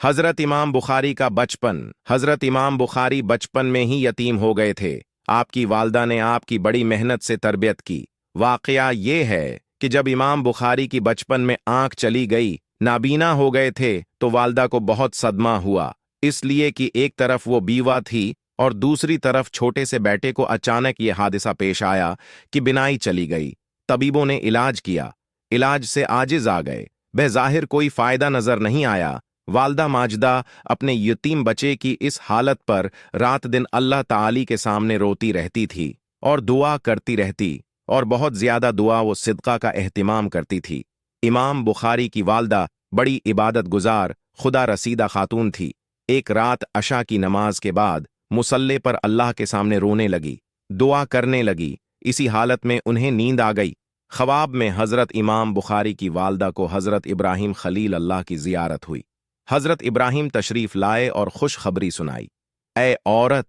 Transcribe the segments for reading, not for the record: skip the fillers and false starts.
हज़रत इमाम बुखारी का बचपन। हज़रत इमाम बुखारी बचपन में ही यतीम हो गए थे। आपकी वालदा ने आपकी बड़ी मेहनत से तरबियत की। वाक़या ये है कि जब इमाम बुखारी की बचपन में आंख चली गई, नाबीना हो गए थे, तो वालदा को बहुत सदमा हुआ, इसलिए कि एक तरफ वो बीवा थी और दूसरी तरफ छोटे से बेटे को अचानक ये हादसा पेश आया कि बिनाई चली गई। तबीबों ने इलाज किया, इलाज से आजिज आ गए, बेज़ाहिर कोई फ़ायदा नज़र नहीं आया। वालदा माजदा अपने यतीम बच्चे की इस हालत पर रात दिन अल्लाह ताली के सामने रोती रहती थी और दुआ करती रहती, और बहुत ज्यादा दुआ वो सिदका का एहतिमाम करती थी। इमाम बुखारी की वालदा बड़ी इबादत गुजार, खुदा रसीदा खातून थी। एक रात अशा की नमाज के बाद मुसल्ले पर अल्लाह के सामने रोने लगी, दुआ करने लगी। इसी हालत में उन्हें नींद आ गई। ख्वाब में हज़रत इमाम बुखारी की वालदा को हज़रत इब्राहिम खलील अल्लाह की ज़ियारत हुई। हज़रत इब्राहिम तशरीफ़ लाए और खुशखबरी सुनाई। ए औरत,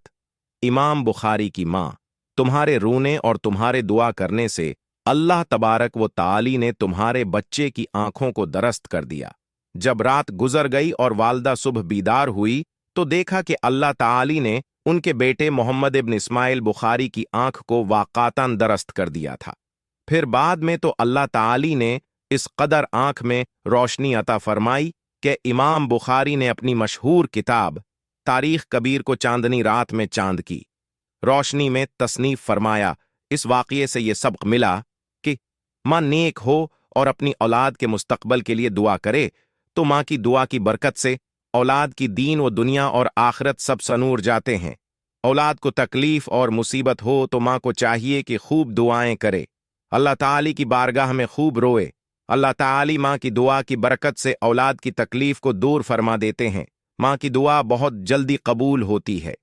इमाम बुखारी की माँ, तुम्हारे रोने और तुम्हारे दुआ करने से अल्लाह तबारक व ताली ने तुम्हारे बच्चे की आंखों को दरस्त कर दिया। जब रात गुजर गई और वालदा सुबह बीदार हुई तो देखा कि अल्लाह ताली ने उनके बेटे मोहम्मद इब्न इस्माइल बुखारी की आंख को वाक़ातन दरस्त कर दिया था। फिर बाद में तो अल्लाह ताली ने इस कदर आंख में रोशनी अता फरमाई कि इमाम बुखारी ने अपनी मशहूर किताब तारीख कबीर को चांदनी रात में चांद की रोशनी में तसनीफ फरमाया। इस वाक़ये से ये सबक मिला कि माँ नेक हो और अपनी औलाद के मुस्तकबल के लिए दुआ करे तो माँ की दुआ की बरकत से औलाद की दीन व दुनिया और आखिरत सब सनूर जाते हैं। औलाद को तकलीफ और मुसीबत हो तो माँ को चाहिए कि खूब दुआएं करे, अल्लाह ताली की बारगाह में खूब रोए। अल्लाह ताली माँ की दुआ की बरकत से औलाद की तकलीफ को दूर फरमा देते हैं। माँ की दुआ बहुत जल्दी कबूल होती है।